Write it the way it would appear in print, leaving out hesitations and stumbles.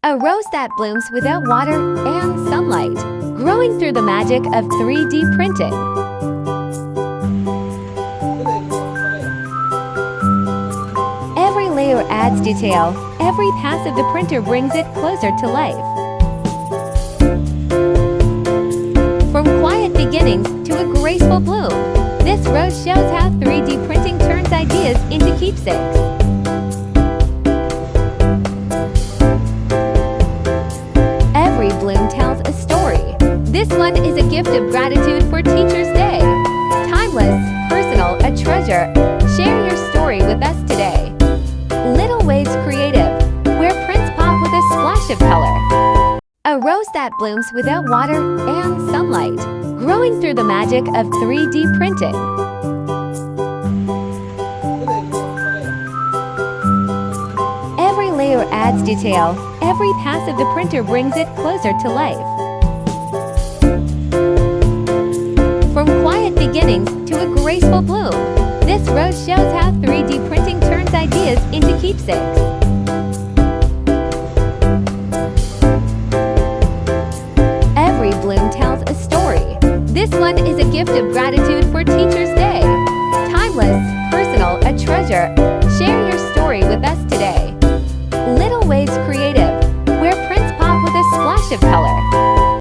A rose that blooms without water and sunlight, growing through the magic of 3D printing. Every layer adds detail. Every pass of the printer brings it closer to life. From quiet beginnings to a graceful bloom, this rose shows how 3D printing turns ideas into keepsakes. Every bloom tells a story. This one is a gift of gratitude for Teachers' Day. Timeless, personal, a treasure. Share your story with us today. Little Waves Creative, where prints pop with a splash of color. A rose that blooms without water and sunlight, growing through the magic of 3D printing. Every layer adds detail. Every pass of the printer brings it closer to life. From quiet beginnings to a graceful bloom, this rose shows how 3D printing turns ideas into keepsakes. Every bloom tells a story. This one is a gift of gratitude for Teachers' Day. Timeless, personal, a treasure.